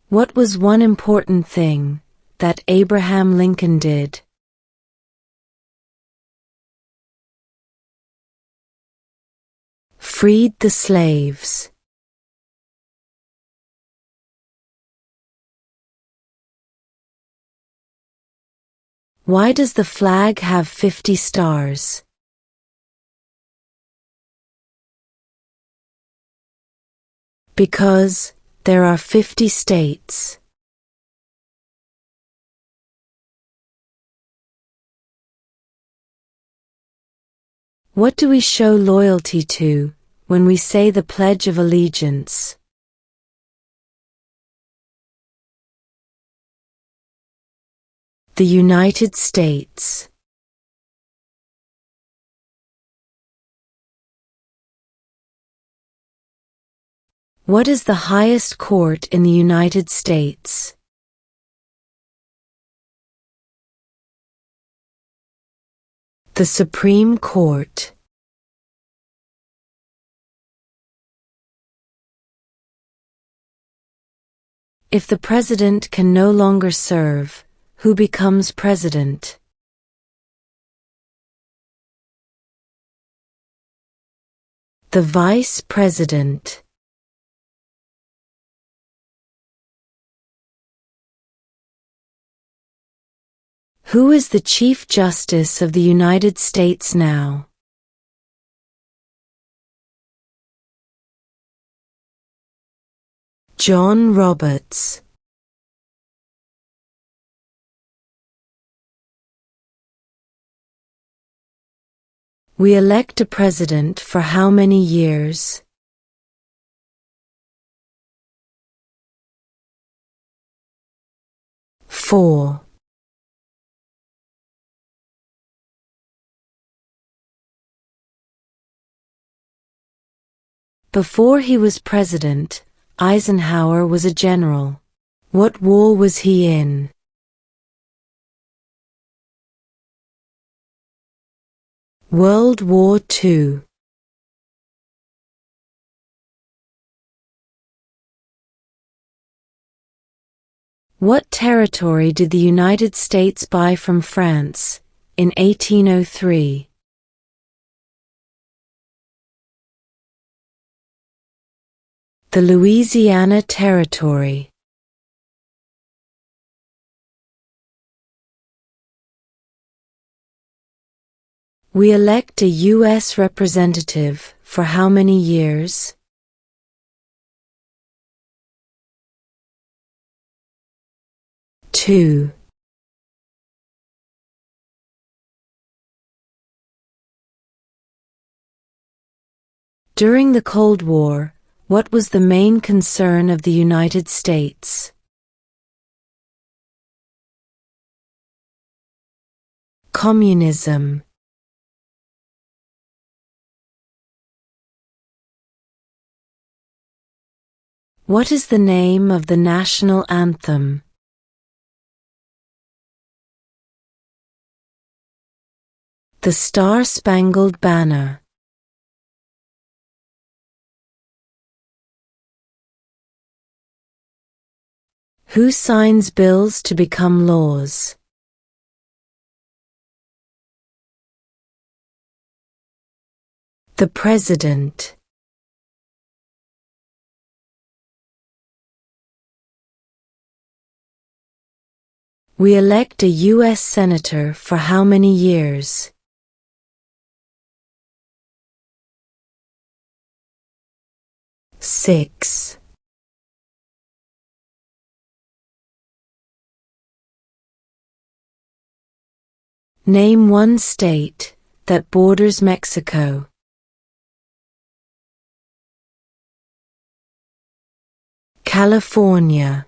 What was one important thing that Abraham Lincoln did? Freed the slaves. Why does the flag have 50 stars? Because there are 50 states. What do we show loyalty to when we say the Pledge of Allegiance? The United States. What is the highest court in the United States? The Supreme Court. If the president can no longer serve, who becomes president? The vice president. Who is the Chief Justice of the United States now? John Roberts. We elect a president for how many years? Four. Before he was president, Eisenhower was a general. What war was he in? World War II. What territory did the United States buy from France in 1803? The Louisiana Territory. We elect a U.S. representative for how many years? 2. During the Cold War, what was the main concern of the United States? Communism. What is the name of the national anthem? The Star-Spangled Banner. Who signs bills to become laws? The President. We elect a U.S. Senator for how many years? 6. Name one state that borders Mexico. California.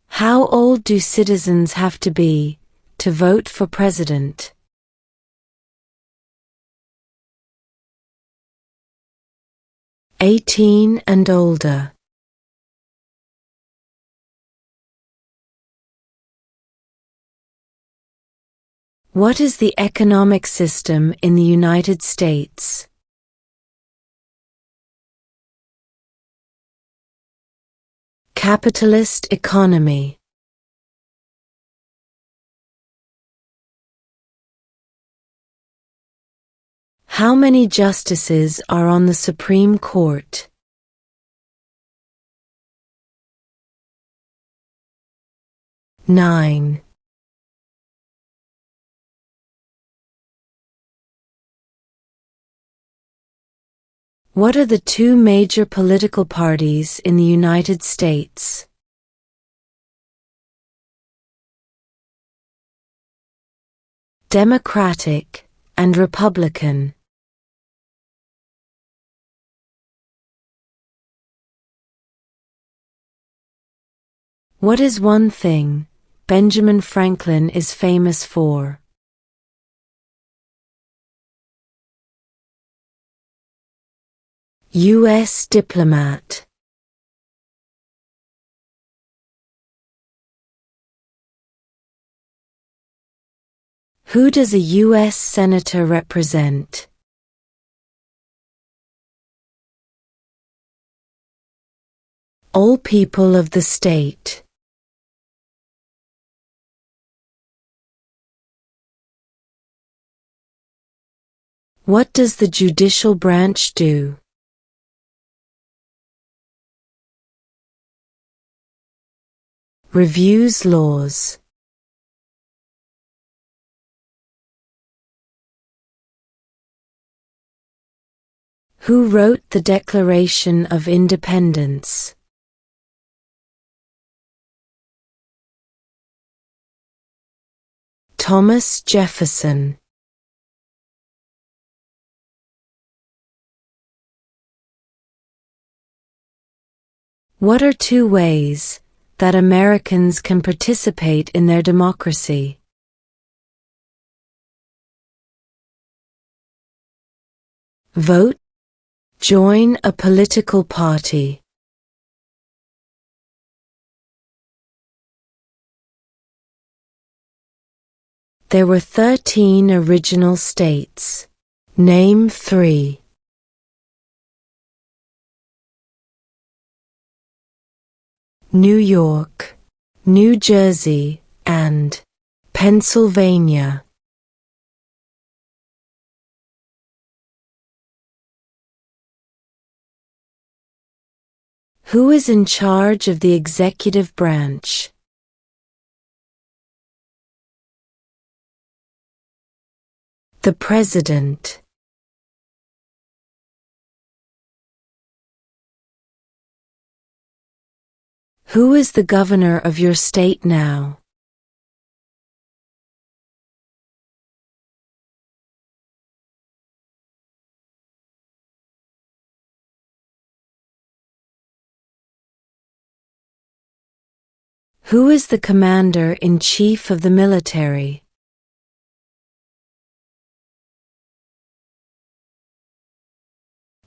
How old do citizens have to be to vote for president? 18 and older. What is the economic system in the United States? Capitalist economy. How many justices are on the Supreme Court? 9. What are the two major political parties in the United States? Democratic and Republican. What is one thing Benjamin Franklin is famous for? U.S. diplomat. Who does a U.S. senator represent? All people of the state. What does the judicial branch do? Reviews laws. Who wrote the Declaration of Independence? Thomas Jefferson. What are two ways that Americans can participate in their democracy? Vote. Join a political party. There were 13 original states. Name 3. New York, New Jersey, and Pennsylvania. Who is in charge of the executive branch? The President. Who is the governor of your state now? Who is the commander-in-chief of the military?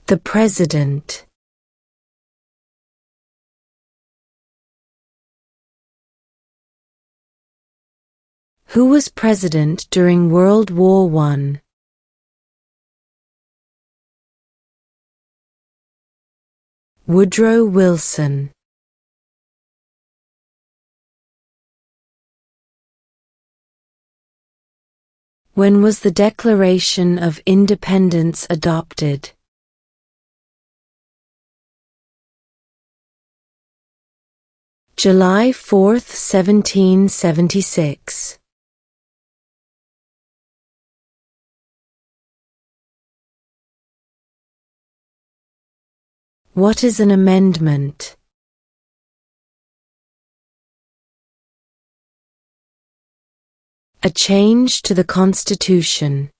The President. Who was president during World War I? Woodrow Wilson. When was the Declaration of Independence adopted? July 4, 1776. What is an amendment? A change to the Constitution.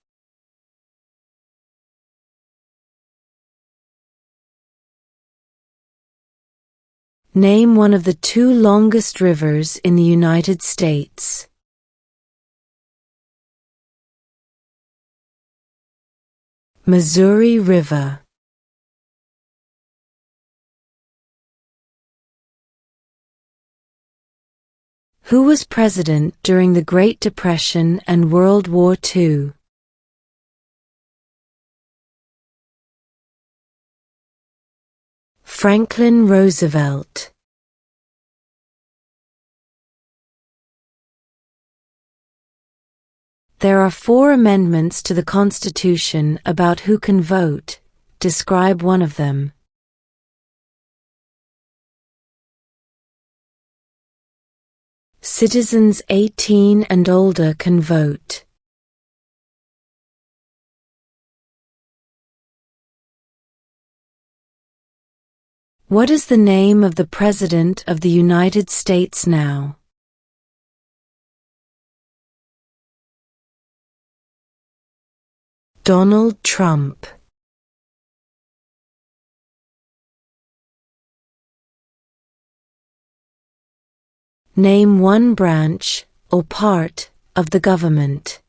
Name one of the two longest rivers in the United States. Missouri River. Who was president during the Great Depression and World War II? Franklin Roosevelt. There are 4 amendments to the Constitution about who can vote. Describe one of them. Citizens 18 and older can vote. What is the name of the President of the United States now? Donald Trump. Name one branch, or part, of the government.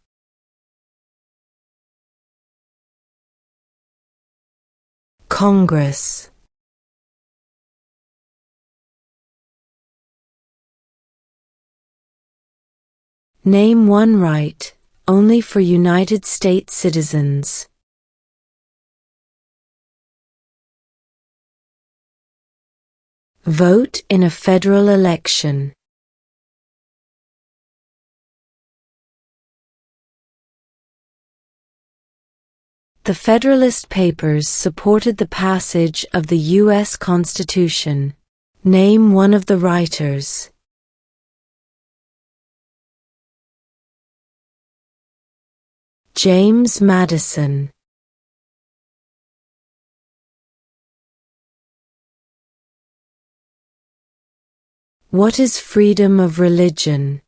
Congress. Name one right, only for United States citizens. Vote in a federal election. The Federalist Papers supported the passage of the U.S. Constitution. Name one of the writers. James Madison. What is freedom of religion?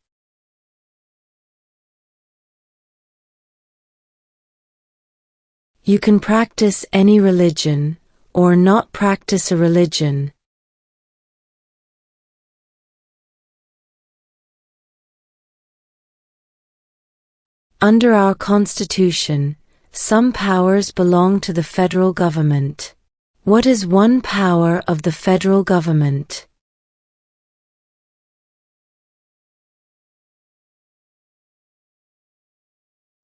You can practice any religion, or not practice a religion. Under our Constitution, some powers belong to the federal government. What is one power of the federal government?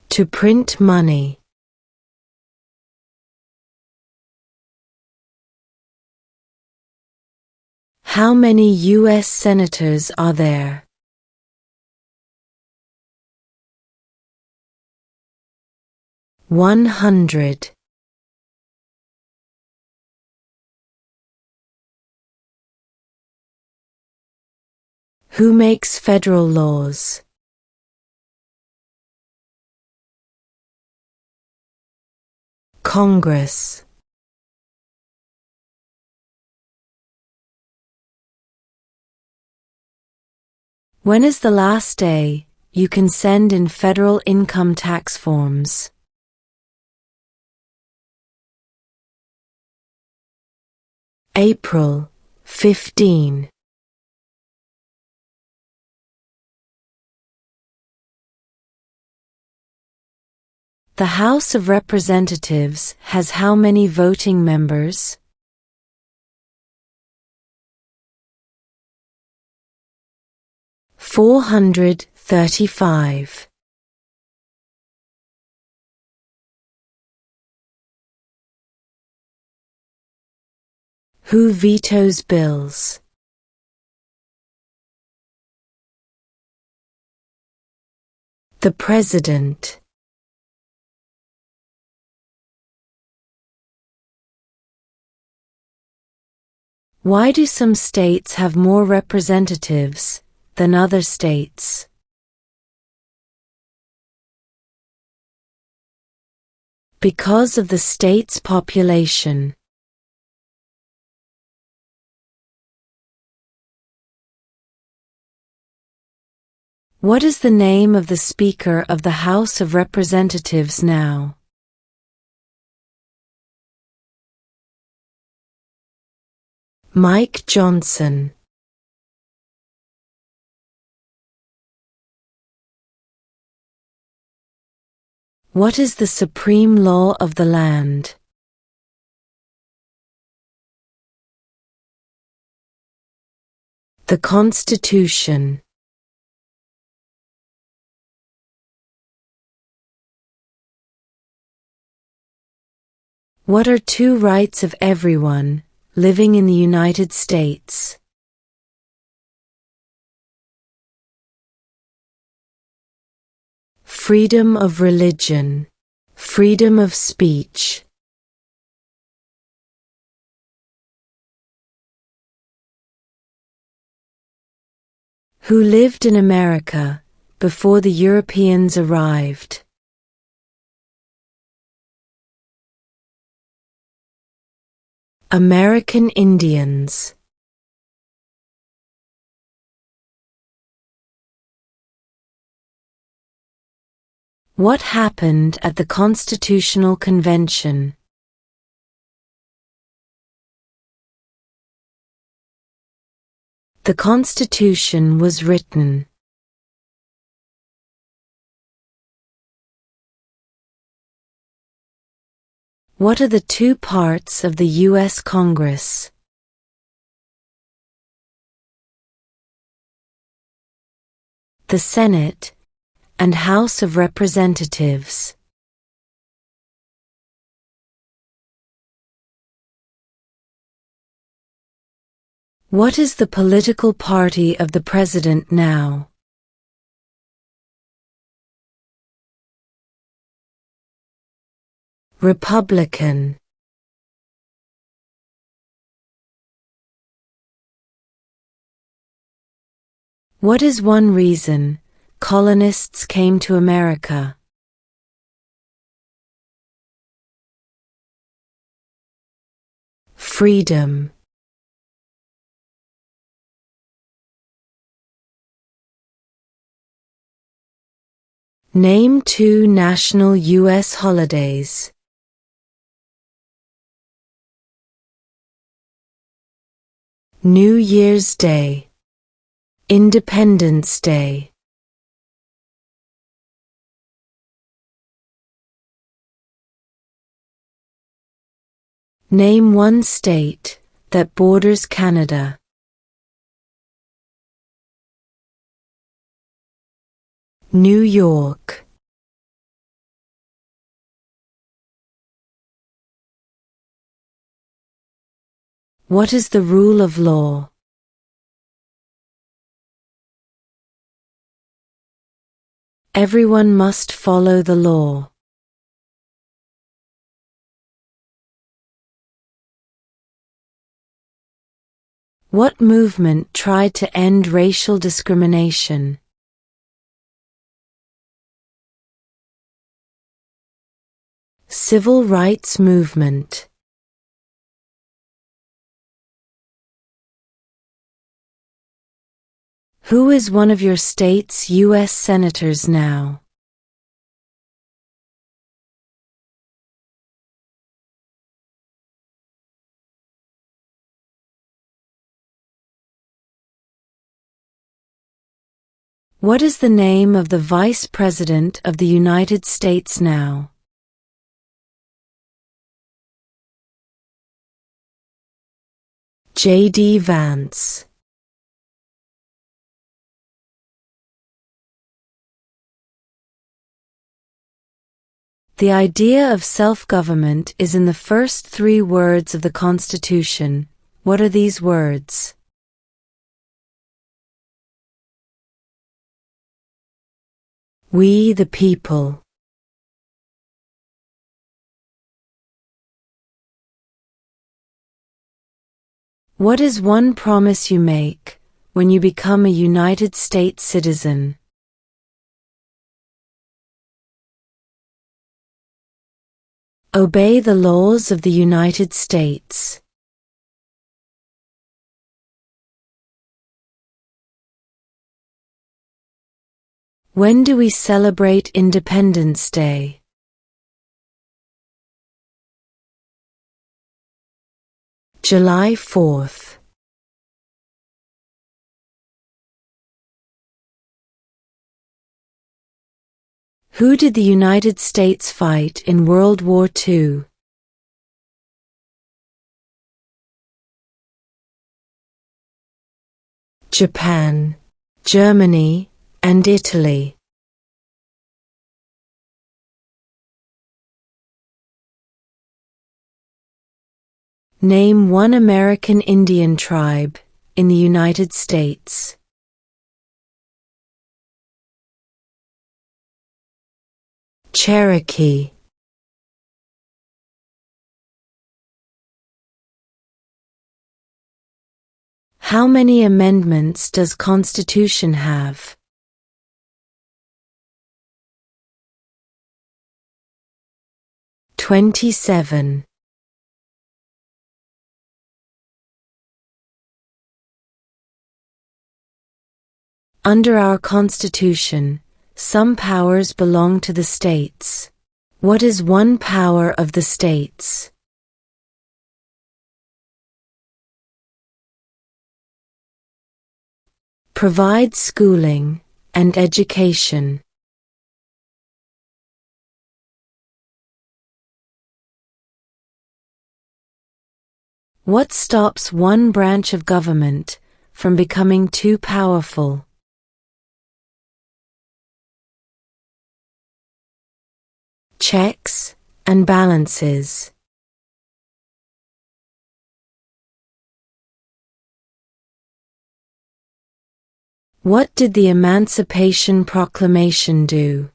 To print money. How many U.S. senators are there? $100. Who makes federal laws? Congress. When is the last day you can send in federal income tax forms? April 15. The House of Representatives has how many voting members? 435. Who vetoes bills? The President. Why do some states have more representatives than other states? Because of the state's population. What is the name of the Speaker of the House of Representatives now? Mike Johnson. What is the supreme law of the land? The Constitution. What are two rights of everyone living in the United States? freedom of religion, freedom of speech. Who lived in America before the Europeans arrived? American Indians. What happened at the Constitutional Convention? The Constitution was written. What are the two parts of the U.S. Congress? The Senate and House of Representatives. What is the political party of the president now? Republican. What is one reason colonists came to America? Freedom. Name two national U.S. holidays. New Year's Day, Independence Day. Name one state that borders Canada. New York. What is the rule of law? Everyone must follow the law. What movement tried to end racial discrimination? Civil rights movement. Who is one of your state's U.S. senators now? What is the name of the Vice President of the United States now? J.D. Vance. The idea of self-government is in the first three words of the Constitution. What are these words? We the people. What is one promise you make when you become a United States citizen? Obey the laws of the United States. When do we celebrate Independence Day? July 4th. Who did the United States fight in World War II? Japan, Germany, and Italy. Name one American Indian tribe in the United States. Cherokee. How many amendments does Constitution have? 27. Under our Constitution, some powers belong to the states. What is one power of the states? Provide schooling and education. What stops one branch of government from becoming too powerful? Checks and balances. What did the Emancipation Proclamation do?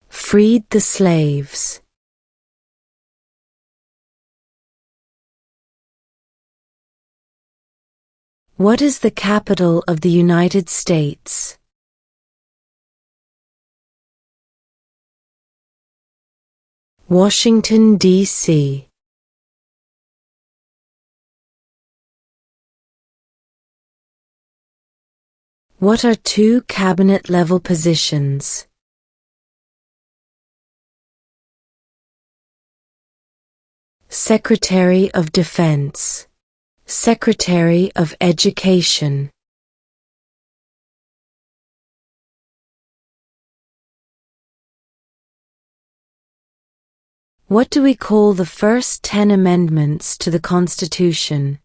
Freed the slaves. What is the capital of the United States? Washington, D.C. What are two cabinet-level positions? Secretary of Defense. Secretary of Education. What do we call the first 10 amendments to the Constitution?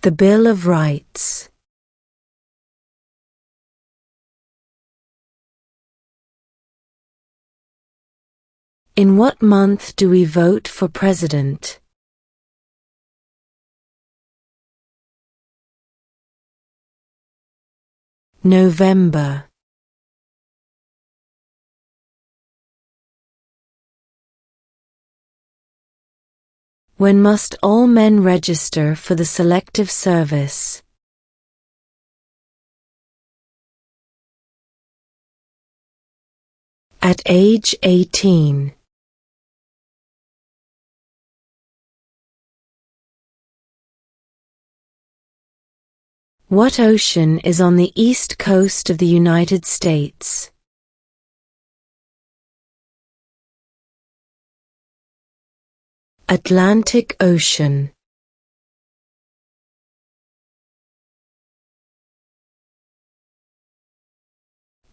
The Bill of Rights. In what month do we vote for president? November. When must all men register for the Selective Service? At age 18. What ocean is on the east coast of the United States? Atlantic Ocean.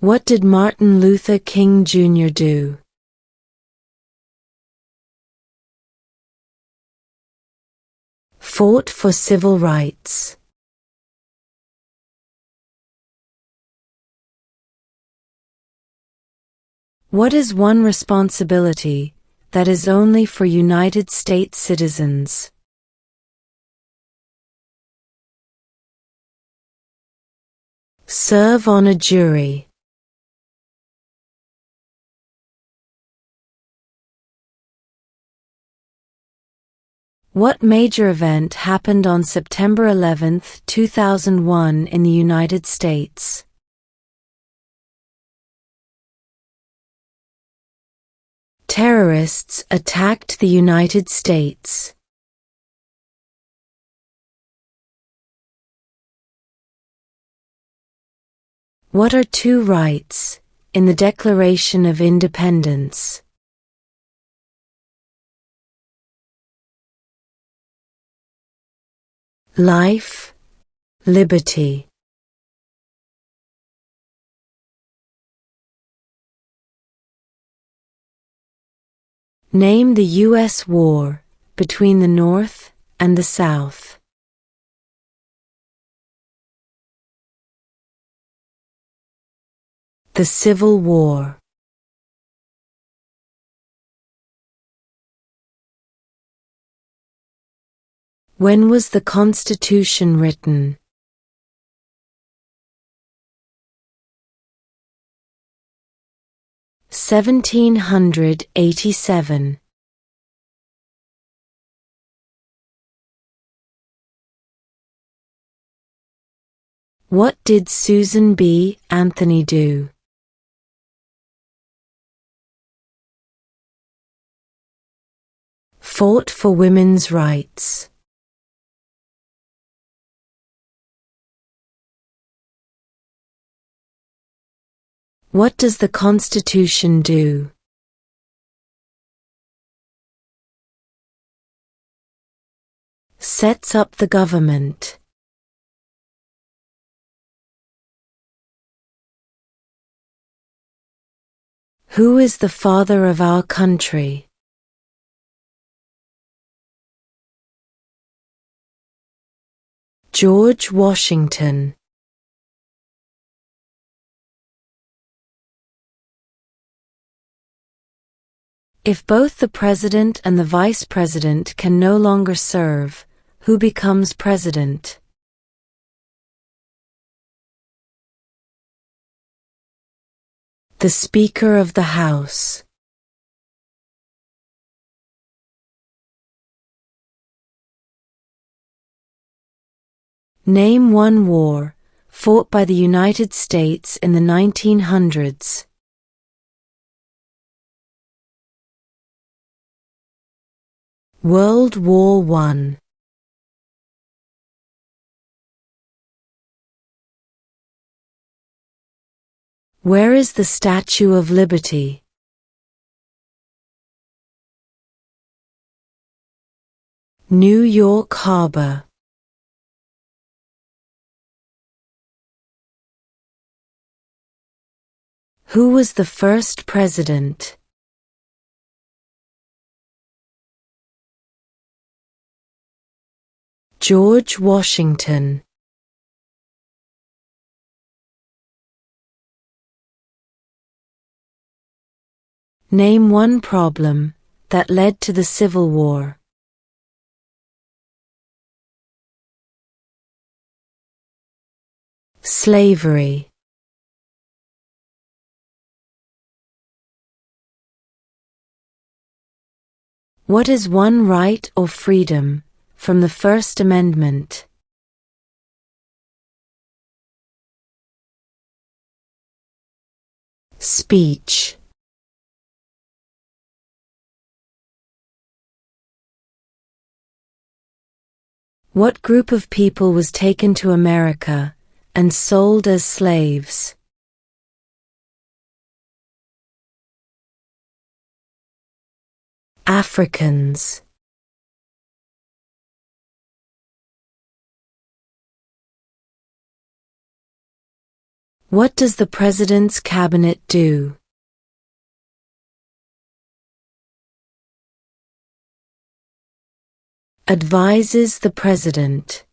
What did Martin Luther King Jr. do? Fought for civil rights. What is one responsibility that is only for United States citizens? Serve on a jury. What major event happened on September 11, 2001 in the United States? Terrorists attacked the United States. What are two rights in the Declaration of Independence? Life, liberty. Name the U.S. war between the North and the South. The Civil War. When was the Constitution written? 1787. What did Susan B. Anthony do? Fought for women's rights. What does the Constitution do? Sets up the government. Who is the father of our country? George Washington. If both the president and the vice president can no longer serve, who becomes president? The Speaker of the House. Name one war fought by the United States in the 1900s. World War I. Where is the Statue of Liberty? New York Harbor. Who was the first president? George Washington. Name one problem that led to the Civil War. Slavery. What is one right or freedom from the First Amendment? Speech. What group of people was taken to America and sold as slaves? Africans. What does the President's Cabinet do? Advises the President.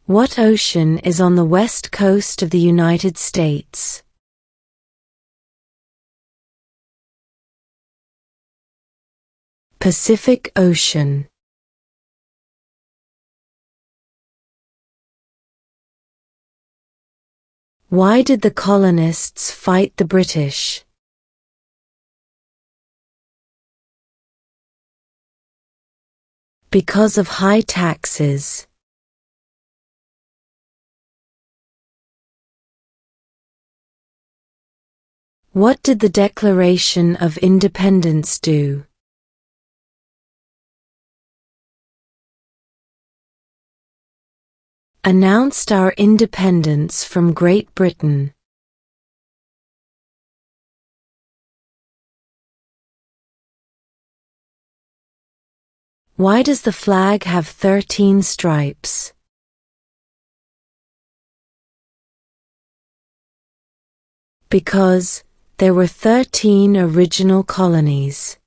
What ocean is on the west coast of the United States? Pacific Ocean. Why did the colonists fight the British? Because of high taxes. What did the Declaration of Independence do? Announced our independence from Great Britain. Why does the flag have 13 stripes? Because there were 13 original colonies.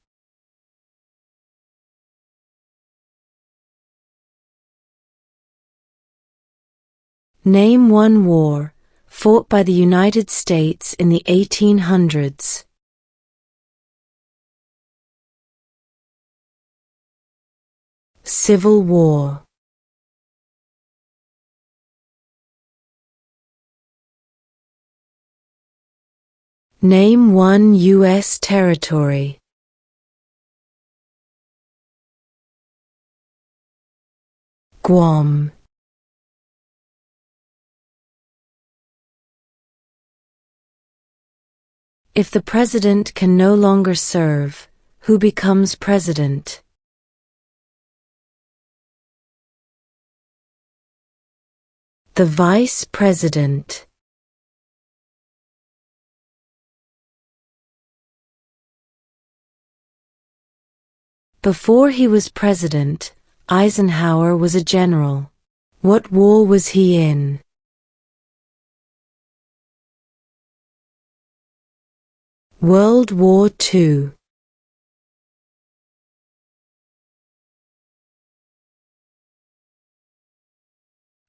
Name one war fought by the United States in the 1800s? Civil War. Name one U.S. territory. Guam. If the president can no longer serve, who becomes president? The vice president. Before he was president, Eisenhower was a general. What war was he in? World War II.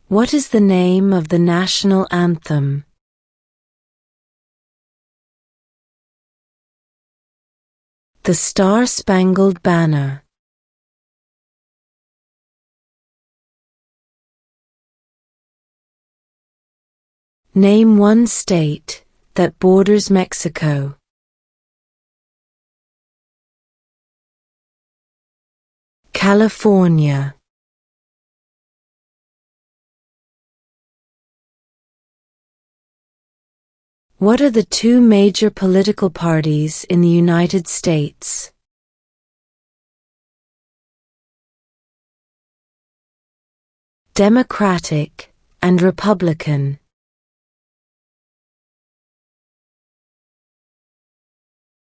What is the name of the national anthem? The Star-Spangled Banner. Name one state that borders Mexico. California. What are the two major political parties in the United States? Democratic and Republican.